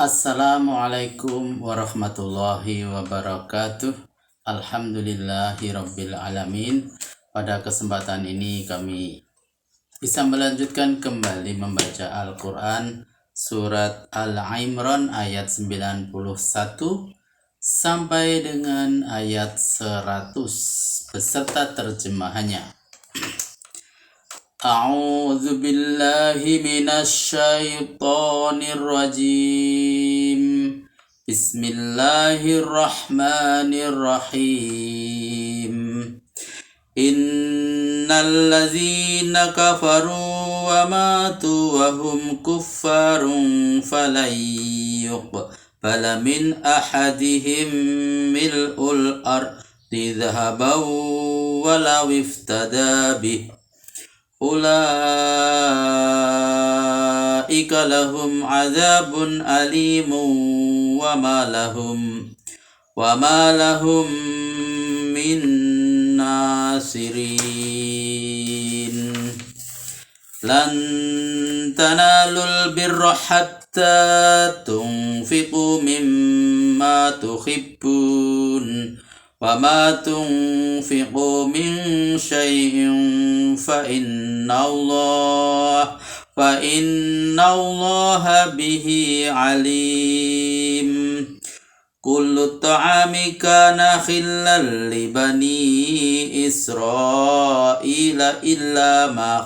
Assalamualaikum warahmatullahi wabarakatuh. Alhamdulillahirabbil alamin. Pada kesempatan ini kami bisa melanjutkan kembali membaca Al-Quran surat Al-Imran ayat 91 sampai dengan ayat 100 beserta terjemahannya. A'udzu billahi minasyaitonir rajim. Bismillahirrahmanirrahim. Innal ladzina kafaru wa matu wa hum kuffarun falan yuqbala min ahadihim mil'ul ardi dhahaban walau iftada bih ulaika lahum azabun alimun wa ma lahum min nasirin. Lan tanalul birra hatta tunfiqu mimma tuhibbun wa ma tunfiqu min syai'in fa innallaha bihi alim. Kullu ta'ami kana khillal li bani Israila illa ma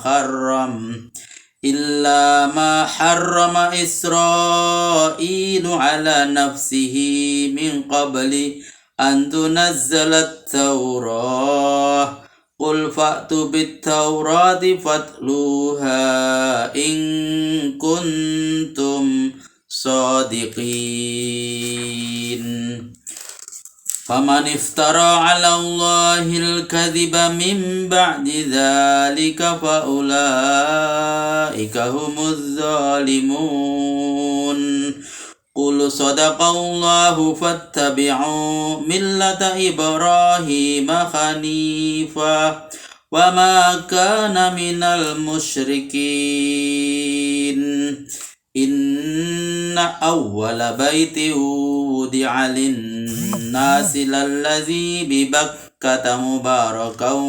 harrama Israilu ala nafsihi min qabli an tunazzalat Taurah. Qul fa'tu bit-taurati fatluha in kuntum sadiqin. Faman iftara 'ala Allahil kadhiba min ba'di dzalika fa ulaika humuz zalimun. Qul sadaqallahu fattabi'u millata Ibrahima hanifa wa ma kana minal musyrikin. Inna awwala baiti wudi'a lin-nasi lallazi bi Bakkata mubarakan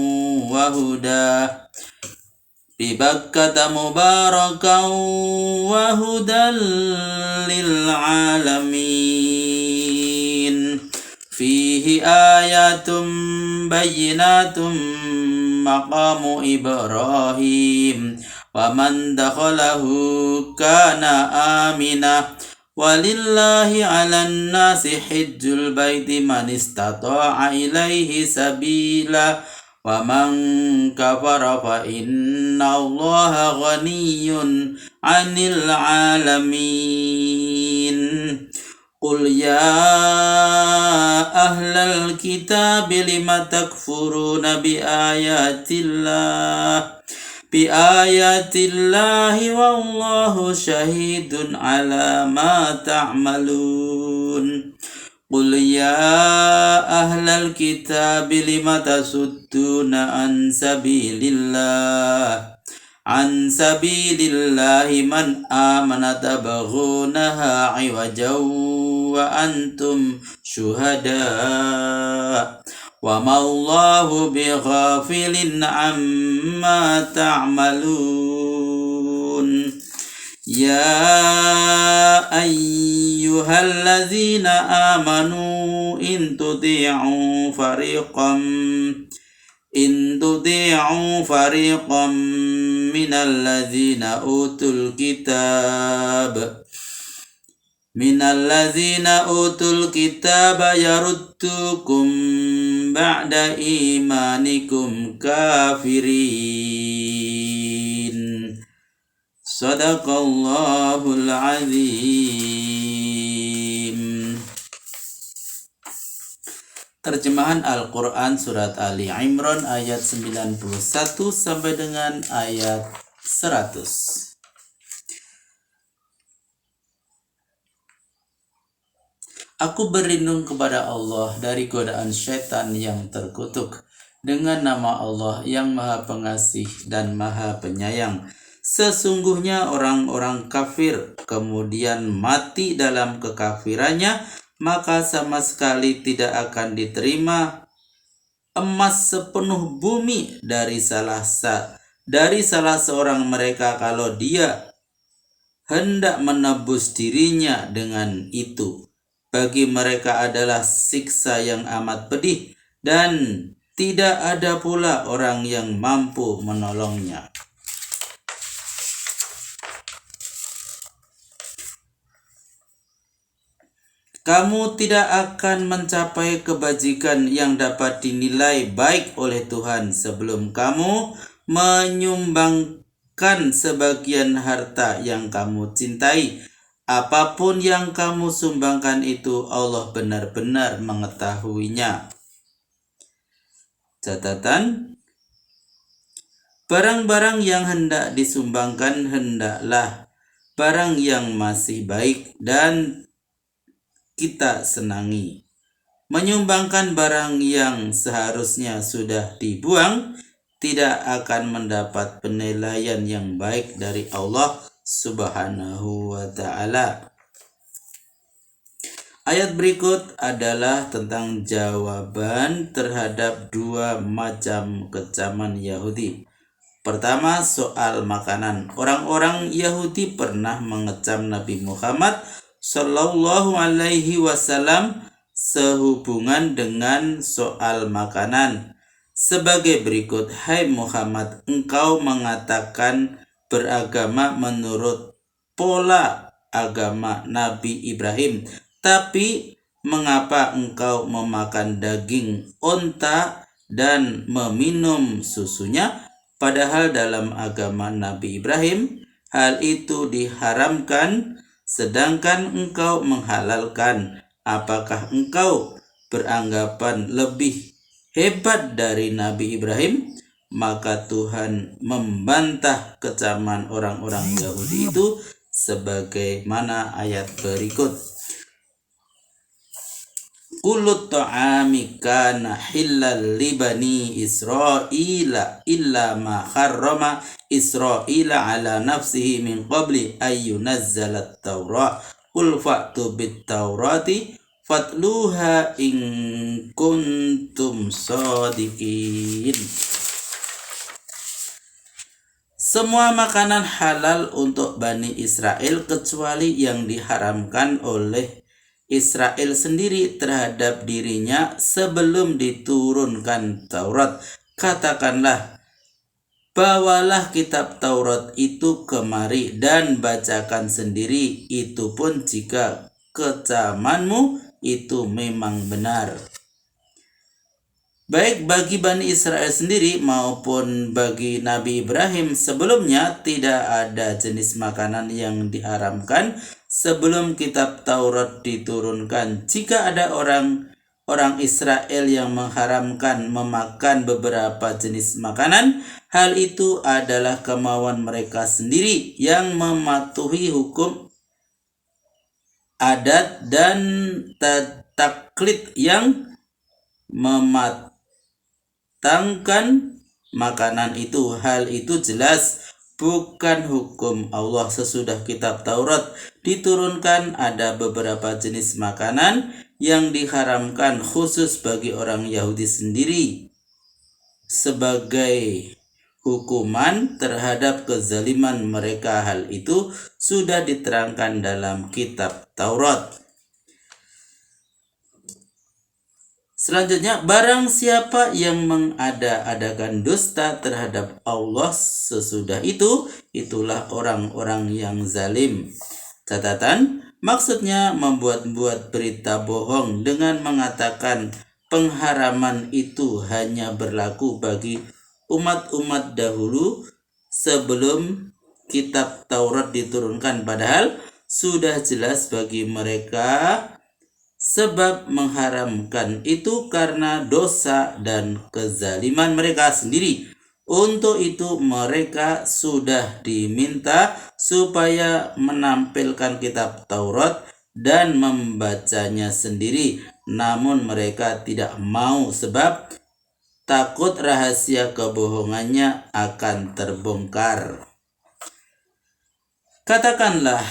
wa hudan lil alamin. Fihi ayatum bayyinatum maqamu Ibrahim wa man dakhalahu kana amina walillahi 'alan nasi hajjul baiti man istata'a ilaihi sabila wa man kafara fa innallaha ghaniyyun 'anil 'alamin. Qul ya ahlal kitabi lima takfuruna bi ayatillahi wallahu syahidun ala ma ta'malun. Qul ya ahlal kitabi lima tasudduna an sabilillahi man amana tabghunaha 'iwajan wa antum syuhada wa mallahu bighafilin amma ta'malun. Ya ayyuhalladzina amanu in tuti'u fariqam minalladzina utul kitab yaruddukum ba'da imanikum kafirin. Sadaqallahul azim. Terjemahan Al-Quran surat Ali Imran ayat 91 sampai dengan ayat 100. Aku berlindung kepada Allah dari godaan syaitan yang terkutuk. Dengan nama Allah yang Maha Pengasih dan Maha Penyayang. Sesungguhnya orang-orang kafir kemudian mati dalam kekafirannya, maka sama sekali tidak akan diterima emas sepenuh bumi dari salah seorang mereka kalau dia hendak menebus dirinya dengan itu. Bagi mereka adalah siksa yang amat pedih, dan tidak ada pula orang yang mampu menolongnya. Kamu tidak akan mencapai kebajikan yang dapat dinilai baik oleh Tuhan sebelum kamu menyumbangkan sebagian harta yang kamu cintai. Apapun yang kamu sumbangkan itu Allah benar-benar mengetahuinya. Catatan: barang-barang yang hendak disumbangkan hendaklah barang yang masih baik dan kita senangi. Menyumbangkan barang yang seharusnya sudah dibuang tidak akan mendapat penilaian yang baik dari Allah Subhanahu wa ta'ala. Ayat berikut adalah tentang jawaban terhadap dua macam kecaman Yahudi. Pertama, soal makanan. Orang-orang Yahudi pernah mengecam Nabi Muhammad Sallallahu alaihi wasallam sehubungan dengan soal makanan sebagai berikut: hai Muhammad, engkau mengatakan beragama menurut pola agama Nabi Ibrahim, tapi mengapa engkau memakan daging onta dan meminum susunya? Padahal dalam agama Nabi Ibrahim hal itu diharamkan, sedangkan engkau menghalalkan. Apakah engkau beranggapan lebih hebat dari Nabi Ibrahim? Maka Tuhan membantah kecaman orang-orang Yahudi itu sebagaimana ayat berikut. Kullu ta'ami kana hillal li bani Israila illa ma harrama Israila ala nafsihi min qabli ayyunazzalat Taurat. Qul fa'tu bit Taurati fatluha in kuntum shadiqin. Semua makanan halal untuk Bani Israel kecuali yang diharamkan oleh Israel sendiri terhadap dirinya sebelum diturunkan Taurat. Katakanlah, bawalah kitab Taurat itu kemari dan bacakan sendiri, itu pun jika kecamanmu itu memang benar. Baik bagi Bani Israel sendiri maupun bagi Nabi Ibrahim sebelumnya, tidak ada jenis makanan yang diharamkan sebelum kitab Taurat diturunkan. Jika ada orang Israel yang mengharamkan memakan beberapa jenis makanan, hal itu adalah kemauan mereka sendiri yang mematuhi hukum adat dan taklid yang mematangkan makanan itu. Hal itu jelas bukan hukum Allah. Sesudah kitab Taurat diturunkan, ada beberapa jenis makanan yang diharamkan khusus bagi orang Yahudi sendiri sebagai hukuman terhadap kezaliman mereka. Hal itu sudah diterangkan dalam kitab Taurat. Selanjutnya, barang siapa yang mengada-adakan dusta terhadap Allah sesudah itu, itulah orang-orang yang zalim. Catatan, maksudnya membuat-buat berita bohong dengan mengatakan pengharaman itu hanya berlaku bagi umat-umat dahulu sebelum kitab Taurat diturunkan, padahal sudah jelas bagi mereka sebab mengharamkan itu karena dosa dan kezaliman mereka sendiri. Untuk itu mereka sudah diminta supaya menampilkan kitab Taurat dan membacanya sendiri, namun mereka tidak mau sebab takut rahasia kebohongannya akan terbongkar. Katakanlah,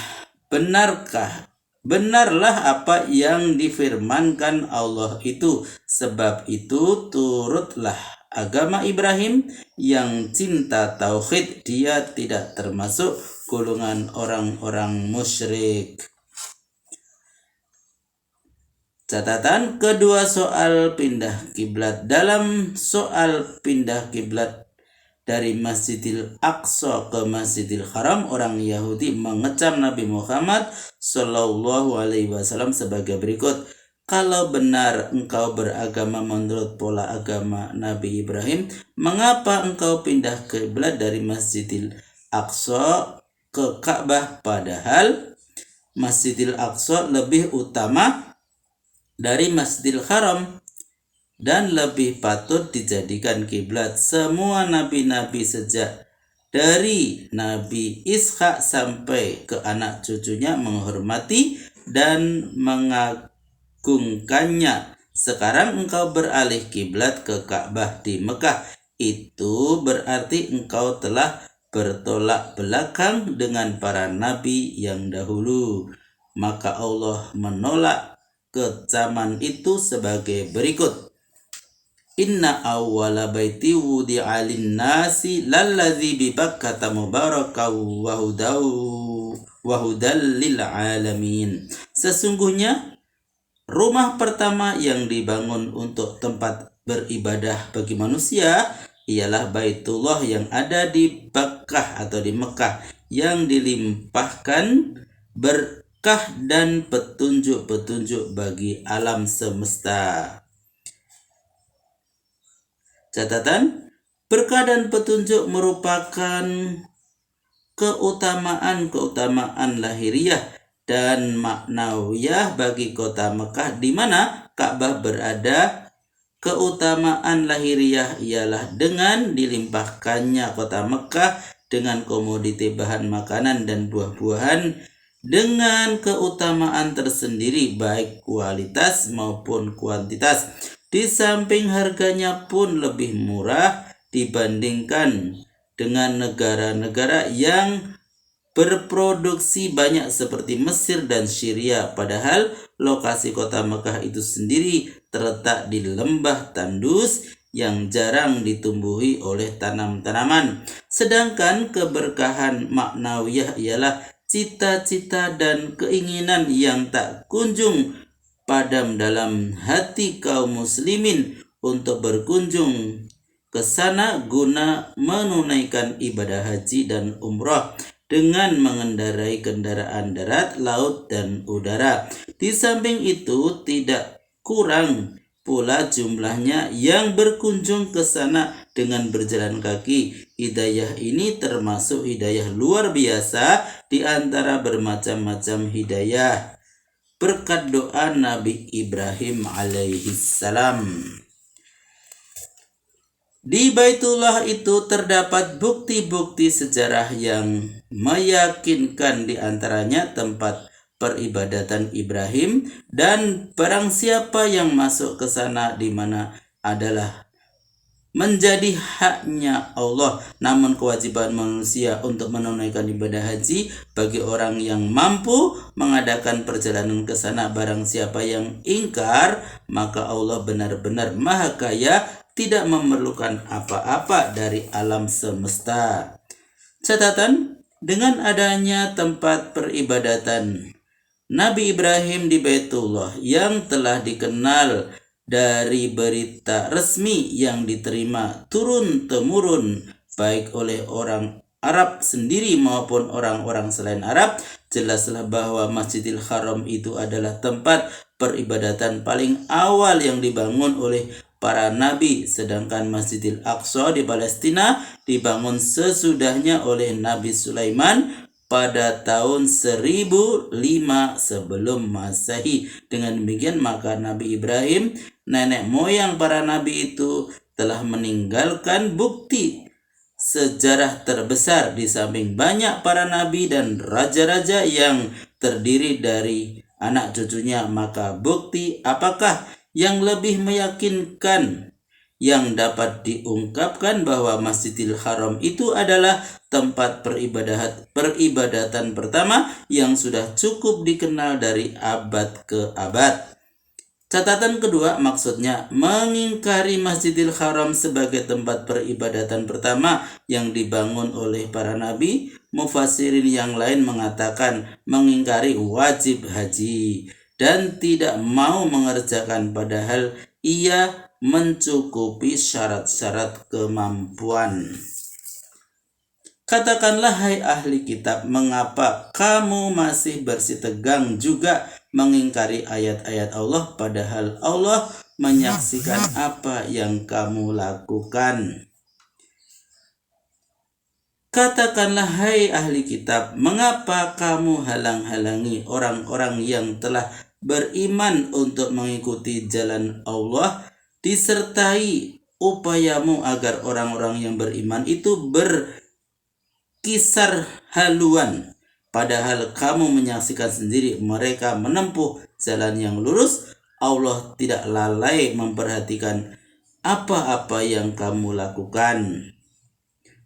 benarlah apa yang difirmankan Allah itu, sebab itu turutlah agama Ibrahim yang cinta tauhid, dia tidak termasuk golongan orang-orang musyrik. Catatan kedua soal pindah kiblat. Dalam soal pindah kiblat dari Masjidil Aqsa ke Masjidil Haram, orang Yahudi mengecam Nabi Muhammad Shallallahu Alaihi Wasallam sebagai berikut: kalau benar engkau beragama menurut pola agama Nabi Ibrahim, mengapa engkau pindah kiblat dari Masjidil Aqsa ke Ka'bah, padahal Masjidil Aqsa lebih utama dari Masjidil Haram dan lebih patut dijadikan kiblat. Semua nabi-nabi sejak dari Nabi Ishak sampai ke anak cucunya menghormati dan mengagungkannya. Sekarang engkau beralih kiblat ke Ka'bah di Mekah. Itu berarti engkau telah bertolak belakang dengan para nabi yang dahulu. Maka Allah menolak kecaman itu sebagai berikut: Inna awwala baiti wudi'a lin-nasi lalladzi bi Bakkata mubarakan wa hudal lil alamin. Sesungguhnya rumah pertama yang dibangun untuk tempat beribadah bagi manusia ialah Baitullah yang ada di Bakkah atau di Mekah, yang dilimpahkan berkah dan petunjuk-petunjuk bagi alam semesta. Catatan, berkah dan petunjuk merupakan keutamaan lahiriah dan maknawiyah bagi kota Mekah di mana Ka'bah berada. Keutamaan lahiriah ialah dengan dilimpahkannya kota Mekah dengan komoditi bahan makanan dan buah-buahan dengan keutamaan tersendiri baik kualitas maupun kuantitas. Di samping harganya pun lebih murah dibandingkan dengan negara-negara yang berproduksi banyak seperti Mesir dan Syria. Padahal lokasi kota Mekah itu sendiri terletak di lembah tandus yang jarang ditumbuhi oleh tanam-tanaman. Sedangkan keberkahan maknawiyah ialah cita-cita dan keinginan yang tak kunjung padam dalam hati kaum muslimin untuk berkunjung ke sana guna menunaikan ibadah haji dan umrah dengan mengendarai kendaraan darat, laut, dan udara. Di samping itu tidak kurang pula jumlahnya yang berkunjung ke sana dengan berjalan kaki. Hidayah ini termasuk hidayah luar biasa di antara bermacam-macam hidayah berkat doa Nabi Ibrahim alaihissalam. Di Baitullah itu terdapat bukti-bukti sejarah yang meyakinkan, di antaranya tempat peribadatan Ibrahim, dan barang siapa yang masuk ke sana di mana adalah menjadi haknya Allah. Namun kewajiban manusia untuk menunaikan ibadah haji bagi orang yang mampu mengadakan perjalanan ke sana. Barang siapa yang ingkar, maka Allah benar-benar maha kaya, tidak memerlukan apa-apa dari alam semesta. Catatan, dengan adanya tempat peribadatan Nabi Ibrahim di Baitullah yang telah dikenal dari berita resmi yang diterima turun-temurun baik oleh orang Arab sendiri maupun orang-orang selain Arab, jelaslah bahwa Masjidil Haram itu adalah tempat peribadatan paling awal yang dibangun oleh para nabi, sedangkan Masjidil Aqsa di Palestina dibangun sesudahnya oleh Nabi Sulaiman pada tahun 1005 sebelum Masehi. Dengan demikian maka Nabi Ibrahim, nenek moyang para nabi itu, telah meninggalkan bukti sejarah terbesar di samping banyak para nabi dan raja-raja yang terdiri dari anak cucunya. Maka bukti apakah yang lebih meyakinkan yang dapat diungkapkan bahwa Masjidil Haram itu adalah tempat peribadatan pertama yang sudah cukup dikenal dari abad ke abad. Catatan kedua, maksudnya mengingkari Masjidil Haram sebagai tempat peribadatan pertama yang dibangun oleh para nabi. Mufassirin yang lain mengatakan mengingkari wajib haji dan tidak mau mengerjakan padahal ia mencukupi syarat-syarat kemampuan. Katakanlah, hai ahli kitab, mengapa kamu masih bersitegang juga mengingkari ayat-ayat Allah padahal Allah menyaksikan apa yang kamu lakukan? Katakanlah, hai ahli kitab, mengapa kamu halang-halangi orang-orang yang telah beriman untuk mengikuti jalan Allah, disertai upayamu agar orang-orang yang beriman itu berkisar haluan, padahal kamu menyaksikan sendiri mereka menempuh jalan yang lurus. Allah tidak lalai memperhatikan apa-apa yang kamu lakukan.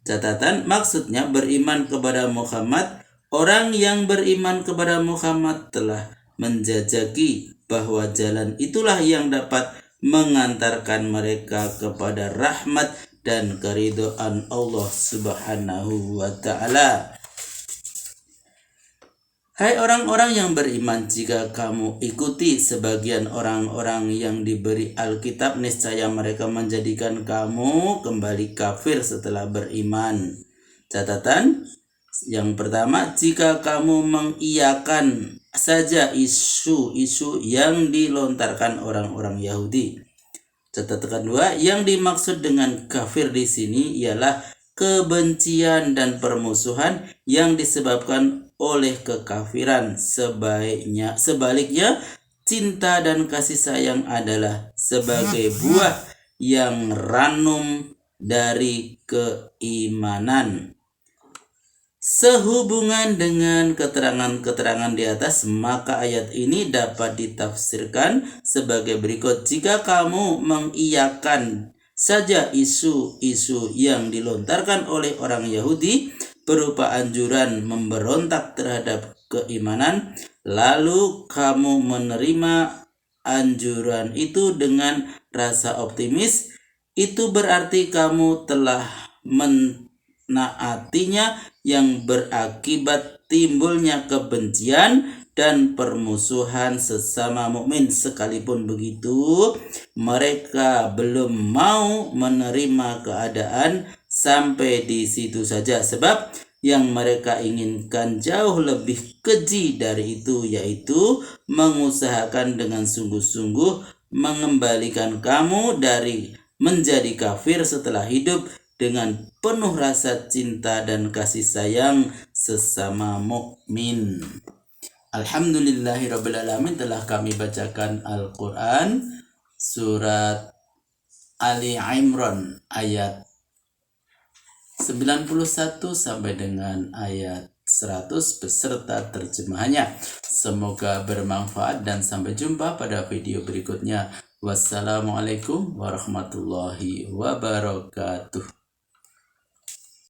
Catatan, maksudnya beriman kepada Muhammad. Orang yang beriman kepada Muhammad telah menjajaki bahwa jalan itulah yang dapat mengantarkan mereka kepada rahmat dan keridhaan Allah Subhanahu wa ta'ala. Hai orang-orang yang beriman, jika kamu ikuti sebagian orang-orang yang diberi Alkitab, niscaya mereka menjadikan kamu kembali kafir setelah beriman. Catatan yang pertama, jika kamu mengiyakan saja isu-isu yang dilontarkan orang-orang Yahudi. Catatan kedua, yang dimaksud dengan kafir di sini ialah kebencian dan permusuhan yang disebabkan oleh kekafiran. Sebaliknya, cinta dan kasih sayang adalah sebagai buah yang ranum dari keimanan. Sehubungan dengan keterangan-keterangan di atas, maka ayat ini dapat ditafsirkan sebagai berikut. Jika kamu mengiyakan saja isu-isu yang dilontarkan oleh orang Yahudi berupa anjuran memberontak terhadap keimanan, lalu kamu menerima anjuran itu dengan rasa optimis, itu berarti kamu telah menaatinya, yang berakibat timbulnya kebencian dan permusuhan sesama mukmin. Sekalipun begitu, mereka belum mau menerima keadaan sampai di situ saja, sebab yang mereka inginkan jauh lebih keji dari itu, yaitu mengusahakan dengan sungguh-sungguh mengembalikan kamu dari menjadi kafir setelah hidup dengan penuh rasa cinta dan kasih sayang sesama mukmin. Alhamdulillahirabbil alamin, telah kami bacakan Al-Qur'an surat Ali Imran ayat 91 sampai dengan ayat 100 beserta terjemahannya. Semoga bermanfaat dan sampai jumpa pada video berikutnya. Wassalamualaikum warahmatullahi wabarakatuh.